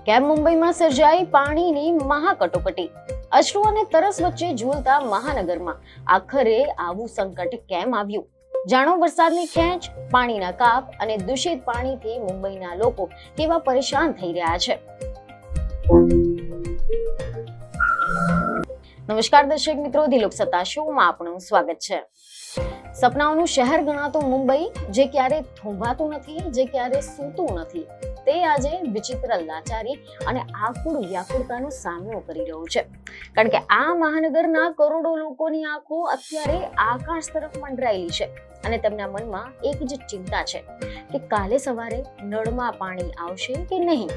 કેમ મુંબઈમાં સર્જાઈ પાણીની મહાકટોકટી? અશ્રુ અને તરસ વચ્ચે ઝૂલતા મહાનગરમાં આખરે આવું સંકટ કેમ આવ્યું? જાણો વરસાદની ખેંચ, પાણીના કાપ અને દૂષિત પાણીથી મુંબઈના લોકો કેવા પરેશાન થઈ રહ્યા છે. નમસ્કાર દર્શક મિત્રો, દિલોક સત્તા શોમાં આપનું સ્વાગત છે. સપનાઓનું શહેર ગણાતું મુંબઈ, જે ક્યારે થોભાતું નથી, જે ક્યારે સૂતું નથી, તે આજે વિચિત્ર લાચારી અને આકુળ વ્યાકુળતાનો સામનો કરી રહ્યું છે. કારણ કે આ મહાનગરના કરોડો લોકોની આંખો અત્યારે આકાશ તરફ મંડરાયેલી છે અને તેમના મનમાં એક જ ચિંતા છે કે કાલે સવારે નળમાં પાણી આવશે કે નહીં.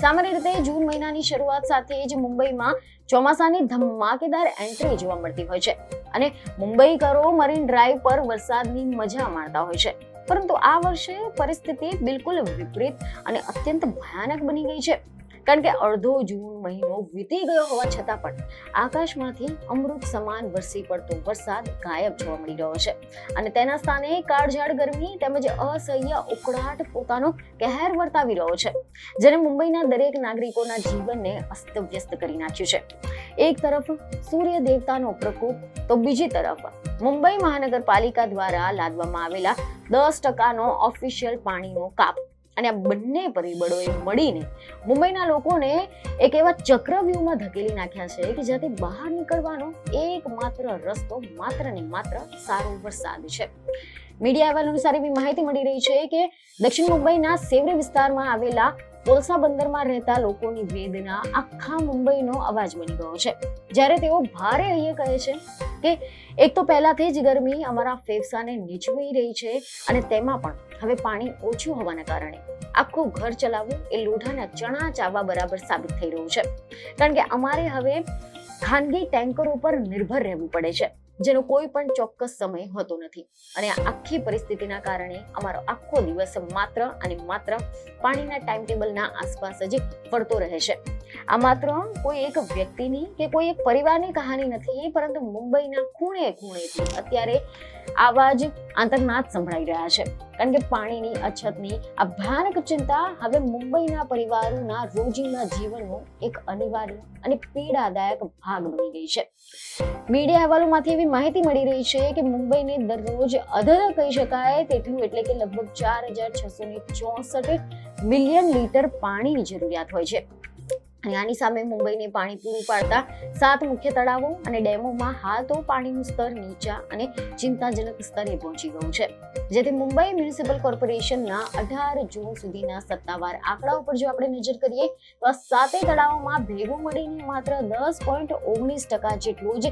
સામાન્ય રીતે જૂન મહિનાની શરૂઆત સાથે જ મુંબઈમાં ચોમાસાની ધમાકેદાર એન્ટ્રી જોવા મળતી હોય છે અને મુંબઈકરો મરીન ડ્રાઈવ પર વરસાદની મજા માણતા હોય છે. પરંતુ આ વર્ષે પરિસ્થિતિ બિલકુલ વિપરીત અને અત્યંત ભયાનક બની ગઈ છે. કારણ કે અડધો જૂન મહિનો વીતી ગયો હોવા છતાં પણ આકાશમાંથી અમૃત સમાન વરસી પડતો વરસાદ ગાયબ જોવા મળી રહ્યો છે અને તેના સ્થાને કાળઝાળ ગરમી તેમજ અસહ્ય ઉકળાટ પોતાનો કહેર વર્તાવી રહ્યો છે, જેને મુંબઈના દરેક નાગરિકોના જીવનને અસ્તવ્યસ્ત કરી નાખ્યું છે. એક તરફ સૂર્ય દેવતાનો પ્રકોપ, તો બીજી તરફ મુંબઈ મહાનગરપાલિકા દ્વારા લાદવામાં આવેલા 10% ઓફિશિયલ પાણીનો કાપ. અને આ બંને પરિબળોએ મળીને મુંબઈના લોકોને એક એવા ચક્રવ્યૂહમાં ધકેલી નાખ્યા છે કે જ્યાંથી બહાર નીકળવાનો એકમાત્ર રસ્તો માત્ર ને માત્ર સારો વરસાદ છે. મીડિયા અહેવાલ અનુસાર એવી માહિતી મળી રહી છે કે દક્ષિણ મુંબઈના સેવરી વિસ્તારમાં આવેલા કોલસા બંદરમાં રહેતા લોકોની વેદના આખા મુંબઈનો અવાજ બની ગયો છે. જ્યારે તેઓ ભારે અહીંયા કહે છે કે એક તો પહેલાથી જ ગરમી અમારા ફેફસાને નીચવી રહી છે અને તેમાં પણ હવે પાણી ઓછું હોવાના કારણે આખું ઘર ચલાવવું એ લોઢાના ચણા ચાવવા બરાબર સાબિત થઈ રહ્યું છે. કારણ કે અમારે હવે ખાનગી ટેન્કરો પર નિર્ભર રહેવું પડે છે, જેનો કોઈ પણ ચોક્કસ સમય હોતો નથી અને આ આખી પરિસ્થિતિના કારણે અમારો આખો દિવસ માત્ર અને માત્ર પાણીના ટાઈમ ટેબલના આસપાસ જ ફરતો રહે છે. આ માત્ર કોઈ એક વ્યક્તિની કે કોઈ એક પરિવારની કહાની નથી, પરંતુ મુંબઈના ખૂણે ખૂણેથી અત્યારે આવા જ આંતરનાદ સંભળાઈ રહ્યા છે. કારણ કે પાણીની અછતની આ ભયાનક ચિંતા હવે મુંબઈના પરિવારોના રોજિંદા જીવનનો એક અનિવાર્ય અને પીડાદાયક ભાગ બની ગઈ છે. મીડિયા અહેવાલોમાંથી એવી માહિતી મળી રહી છે કે મુંબઈને દરરોજ અધધ કહી શકાય તેટલું એટલે કે લગભગ 4664 મિલિયન લીટર પાણીની જરૂરિયાત હોય છે. અને આની સામે મુંબઈને પાણી પૂરું પાડતા 7 મુખ્ય તળાવો અને ડેમોમાં હાલ તો પાણીનું સ્તર નીચા અને ચિંતાજનક સ્તરે પહોંચી ગયું છે. જેથી મુંબઈ મ્યુનિસિપલ કોર્પોરેશનના 18 જૂન સુધીના સત્તાવાર આંકડા ઉપર જો આપણે નજર કરીએ તો આ 7 તળાવોમાં ભેગું મળીને માત્ર 10.19% જેટલો જ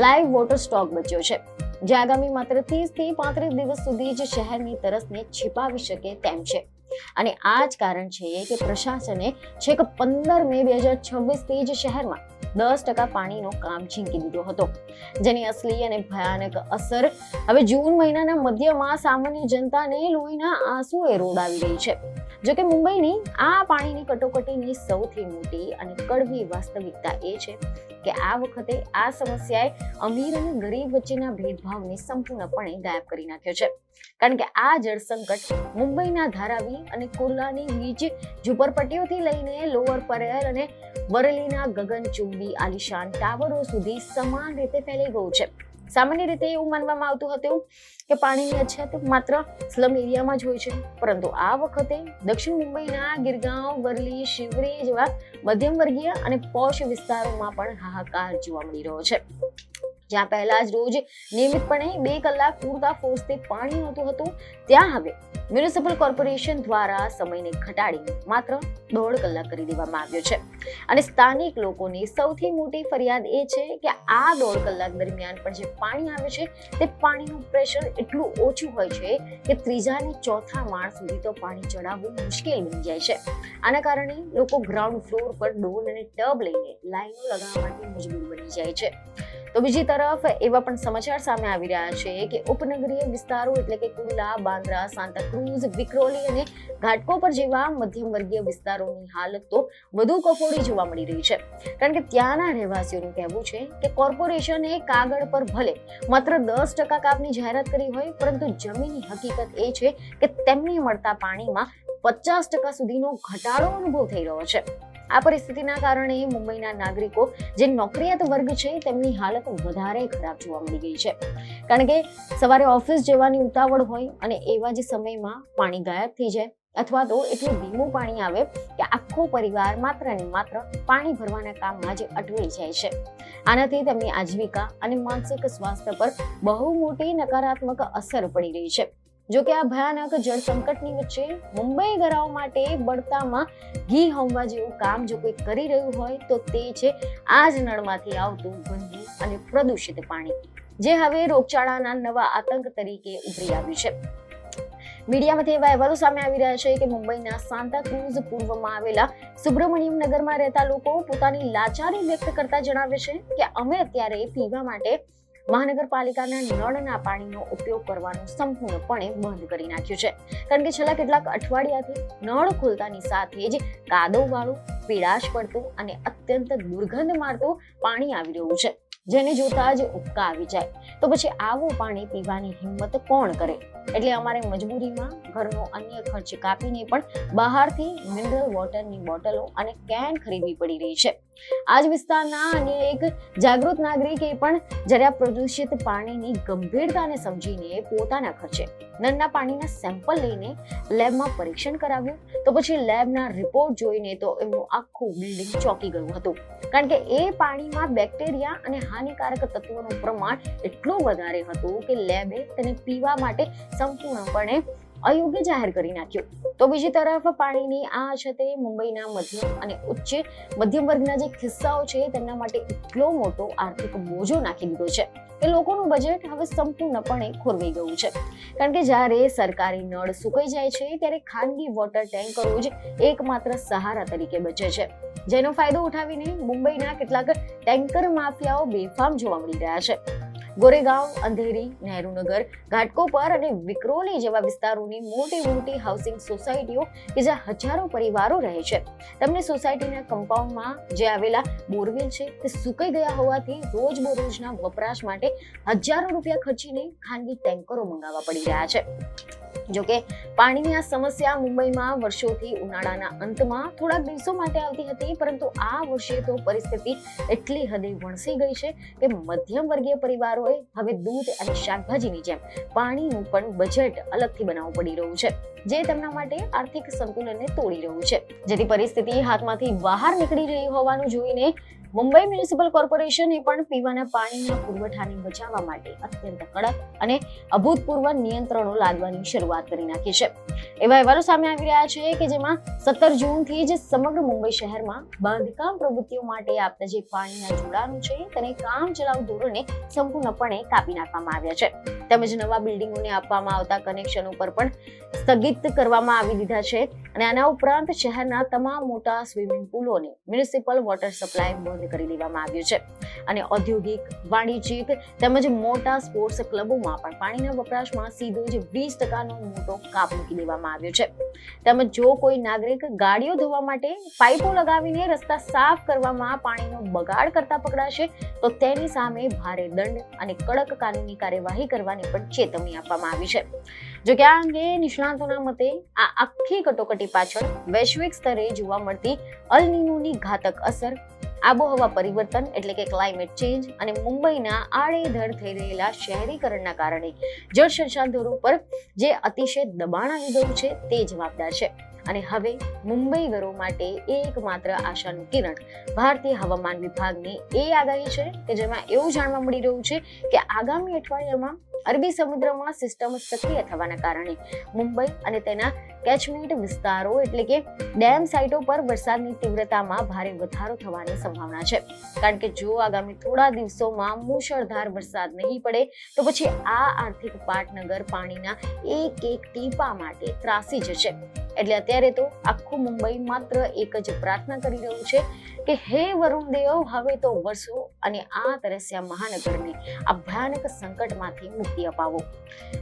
લાઈવ વોટર સ્ટોક બચ્યો છે, જે આગામી માત્ર 30 થી 35 દિવસ સુધી જ શહેરની તરસને छिपाવી શકે તેમ છે. અને આ જ કારણ છે કે પ્રશાસને છેક 15 મે 2026 થી જ શહેરમાં 10% પાણીનો કામ ઝીંકી દીધો હતો, જેની અસલી અને ભયાનક અસર હવે જૂન મહિનાના મધ્યમાં સામાન્ય જનતાને લોહીના આંસુએ રોડાવી રહી છે. જોકે મુંબઈની આ પાણીની કટોકટીની સૌથી મોટી અને કડવી વાસ્તવિકતા એ છે કે આ વખતે આ સમસ્યાએ અમીર અને ગરીબ વચ્ચેના ભેદભાવને સંપૂર્ણપણે ગાયબ કરી નાખ્યો છે. કારણ કે આ જળ સંકટ મુંબઈના ધારાવી અને કુર્લાની નીચ ઝુંપડપટ્ટીઓથી લઈને લોઅર પરેલ અને વરલીના ગગનચુંબી આલિશાન ટાવરો સુધી સમાન રીતે ફેલાઈ ગયું છે. સામાન્ય રીતે એવું માનવામાં આવતું હતું કે પાણીની અછત માત્ર સ્લમ એરિયામાં જ હોય છે, પરંતુ આ વખતે દક્ષિણ મુંબઈના ગિરગાંવ, વરલી, શિવરી જેવા મધ્યમ વર્ગીય અને પોશ વિસ્તારોમાં પણ હાહાકાર જોવા મળી રહ્યો છે. જ્યાં પહેલા જ રોજ નિયમિતપણે 2 કલાક પૂરતા ફોર્સથી પાણી આવતું હતું, ત્યાં હવે મ્યુનિસિપલ કોર્પોરેશન દ્વારા સમયને ઘટાડીને માત્ર 1.5 કલાક કરી દેવામાં આવ્યો છે. અને સ્થાનિક લોકોની સૌથી મોટી ફરિયાદ એ છે કે આ 1.5 કલાક દરમિયાન પણ જે પાણી આવે છે તે પાણીનું પ્રેશર એટલું ઓછું હોય છે કે 3જા અને 4થા માળ સુધી તો પાણી ચડાવવું મુશ્કેલ બની જાય છે. આના કારણે લોકો ગ્રાઉન્ડ ફ્લોર પર ડોલ અને ટબ લઈને લાઈનો લગાવવા માટે મજબૂર બની જાય છે. તો બીજી તરફ એવા પણ સમાચાર સામે આવી રહ્યા છે કે ઉપનગરીય વિસ્તારો એટલે કે કુર્લા, બાંદ્રા, સાંતાક્રુઝ, વિક્રોલી અને ઘાટકોપર જેવા મધ્યમ વર્ગીય વિસ્તારોની હાલત તો વધુ કફોડી જોવા મળી રહી છે. કારણ કે ત્યાંના રહેવાસીઓનું કહેવું છે કે કોર્પોરેશને કાગળ પર ભલે માત્ર 10% કાપની જાહેરાત કરી હોય, પરંતુ જમીની હકીકત એ છે કે તેમને મળતા પાણીમાં 50% સુધીનો ઘટાડો અનુભવ થઈ રહ્યો છે. આ પરિસ્થિતિના કારણે મુંબઈના નાગરિકો જે નોકરિયાત વર્ગ છે તેમની હાલત વધારે ખરાબ જોવા મળી ગઈ છે. કારણ કે સવારે ઓફિસ જવાની ઉતાવળ હોય અને એવા જ સમયમાં પાણી ગાયબ થઈ જાય અથવા તો એટલું ધીમું પાણી આવે કે આખો પરિવાર માત્ર ને માત્ર પાણી ભરવાના કામમાં જ અટવાઈ જાય છે. આનાથી તેમની આજીવિકા અને માનસિક સ્વાસ્થ્ય પર બહુ મોટી નકારાત્મક અસર પડી રહી છે. જો કે આ ભયાનક જળ સંકટની વચ્ચે મુંબઈ ગરાઓ માટે બળતામાં ઘી હોમવા જેવું કામ જો કોઈ કરી રહ્યું હોય તો તે છે આ જ નળમાંથી આવતું ગંદુ અને પ્રદૂષિત પાણી, જે હવે રોગચાળાના નવા આતંક તરીકે ઉભરી આવ્યું છે. મીડિયામાંથી એવા અહેવાલો સામે આવી રહ્યા છે કે મુંબઈના સાન્તાક્રુઝ પૂર્વમાં આવેલા સુબ્રમણ્યમ નગરમાં રહેતા લોકો પોતાની લાચારી વ્યક્ત કરતા જણાવે છે કે અમે અત્યારે પીવા માટે મહાનગરપાલિકાના નળના પાણીનો ઉપયોગ કરવાનું સંપૂર્ણપણે બંધ કરી નાખ્યું છે. કારણ કે છેલ્લા કેટલાક અઠવાડિયાથી નળ ખોલતાની સાથે જ કાદવવાળું, પીળાશ પડતું અને અત્યંત દુર્ગંધ મારતું પાણી આવી રહ્યું છે, જેને જોતા જ ઉબકા આવી જાય. તો પછી આવું પાણી પીવાની હિંમત કોણ કરે? એટલે અમારે મજબૂરીમાં ઘરનો અન્ય ખર્ચ કાપીને પણ બહારથી મિનરલ વોટરની બોટલો અને કેન ખરીદવી પડી રહી છે. આ જ વિસ્તારના અન્ય એક જાગૃત નાગરિકે પણ જ્યારે આ પ્રદૂષિત પાણીની ગંભીરતાને સમજીને પોતાના ખર્ચે નળના પાણીના સેમ્પલ લઈને લેબમાં પરીક્ષણ કરાવ્યું. તો પછી લેબના રિપોર્ટ જોઈને તો એમનું આખું બિલ્ડિંગ ચોંકી ગયું હતું. કારણ કે એ પાણીમાં બેક્ટેરિયા અને હાનિકારક તત્વોનું પ્રમાણ એટલું વધારે હતું કે લેબે તેને પીવા માટે સંપૂર્ણપણે અયોગ્ય જાહેર કરી નાખ્યું. તો બીજી તરફ પાણીની આ અછતે મુંબઈના મધ્યમ અને ઉચ્ચ મધ્યમ વર્ગના જે ખિસ્સાઓ છે તેમના માટે એટલો મોટો આર્થિક બોજો નાખી દીધો છે કે લોકોનું બજેટ હવે સંપૂર્ણપણે ખોરવાઈ ગયું છે. કારણ કે જ્યારે સરકારી નળ સુકાઈ જાય છે ત્યારે ખાનગી વોટર ટેન્કરો જ એકમાત્ર સહારા તરીકે બચે છે, જેનો ફાયદો ઉઠાવીને મુંબઈના કેટલાક ટેન્કર માફિયાઓ બેફામ જોવા મળી રહ્યા છે. ગોરેગાંવ, અંધેરી, નહેરુનગર, ઘાટકોપર અને વિક્રોલી જેવા વિસ્તારોની મોટી હાઉસિંગ સોસાયટીઓ કે જ્યાં હજારો પરિવારો રહે છે, તેમને સોસાયટીના કમ્પાઉન્ડમાં જે આવેલા બોરવેલ છે તે સુકાઈ ગયા હોવાથી રોજબરોજના વપરાશ માટે હજારો રૂપિયા ખર્ચીને ખાનગી ટેન્કરો મંગાવવા પડી રહ્યા છે. જોકે પાણીની આ સમસ્યા મુંબઈમાં વર્ષોથી ઉનાળાના અંતમાં થોડાક દિવસો માટે આવતી હતી, પરંતુ આ વર્ષે તો પરિસ્થિતિ એટલી હદે વણસી ગઈ છે કે મધ્યમ વર્ગીય પરિવારોએ હવે દૂધ અને શાકભાજીની જેમ પાણીનું પણ બજેટ અલગથી બનાવવું પડી રહ્યું છે, જે તેમના માટે આર્થિક સંતુલનને તોડી રહ્યું છે. જેથી પરિસ્થિતિ હાથમાંથી બહાર નીકળી રહી હોવાનું જોઈને મુંબઈ મ્યુનિસિપલ કોર્પોરેશને પણ પીવાના પાણીના પુરવઠાને બચાવવા માટે અત્યંત કડક અને અભૂતપૂર્વ નિયંત્રણો લાદવાની શરૂઆત કરી નાખી છે. એવા અહેવાલો સામે આવી રહ્યા છે કે જેમાં 17 જૂનથી જ સમગ્ર મુંબઈ શહેરમાં બાંધકામ પ્રવૃત્તિઓ માટે આપતા જે પાણીના જોડાણો છે તેને કામચલાઉ ધોરણે સંપૂર્ણપણે કાપી નાખવામાં આવ્યા છે. તેમજ નવા બિલ્ડિંગોને આપવામાં આવતા કનેક્શનો પર પણ સ્થગિત કરવામાં આવી દીધા છે. અને આના ઉપરાંત શહેરના તમામ મોટા સ્વિમિંગ પુલોને મ્યુનિસિપલ વોટર સપ્લાય બંધ કરી દેવામાં આવ્યું છે. અને ઔદ્યોગિક, વાણિજ્યિક તેમજ મોટા સ્પોર્ટ્સ ક્લબોમાં પણ પાણીના વપરાશમાં સીધો જ 20% મોટો કાપ મૂકી દેવામાં આવ્યો છે. તેમજ જો કોઈ નાગરિક ગાડીઓ ધોવા માટે પાઇપો લગાવીને રસ્તા સાફ કરવામાં પાણીનો બગાડ કરતા પકડાશે તો તેની સામે ભારે દંડ અને કડક કાનૂની કાર્યવાહી કરવાની પણ ચેતવણી આપવામાં આવી છે. જો કે આ અંગે નિષ્ણાતોના મતે આ આખી કટોકટી પાછળ વૈશ્વિક સ્તરે જોવા મળતી અલ નીનોની ઘાતક અસર, આબોહવા પરિવર્તન એટલે કે ક્લાઇમેટ ચેન્જ અને મુંબઈના આડેધડ થઈ રહેલા શહેરીકરણના કારણે જળ સંસાધનો પર જે અતિશય દબાણ આવી ગયું છે તે જવાબદાર છે. અને હવે મુંબઈગરો માટે એકમાત્ર આશાનું કિરણ ભારતીય હવામાન વિભાગની એ આગાહી છે કે જેમાં એવું જાણવા મળી રહ્યું છે કે આગામી અઠવાડિયામાં અરબી સમુદ્રમાં સિસ્ટમ સક્રિય થવાના કારણે મુંબઈ અને તેના કેચમેન્ટ વિસ્તારો એટલે કે ડેમ સાઇટો પર વરસાદની તીવ્રતામાં ભારે વધારો થવાની સંભાવના છે. કારણ કે જો આગામી થોડા દિવસોમાં મુશળધાર વરસાદ નહીં પડે તો પછી આ આર્થિક પાટનગર પાણીના એક ટીપા માટે ત્રાસી જશે. એટલે અત્યારે તો આખું મુંબઈ માત્ર એક જ પ્રાર્થના કરી રહ્યું છે કે હે વરુણ દેવ, હવે તો વરસો અને આ તરસ્યા મહાનગરને આ ભયાનક સંકટમાંથી મુક્તિ અપાવો.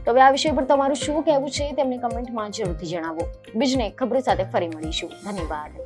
તો હવે આ વિષય પર તમારું શું કહેવું છે તેમને કમેન્ટમાં જરૂરથી જણાવો. બીજને ખબરો સાથે ફરી મળીશું. ધન્યવાદ.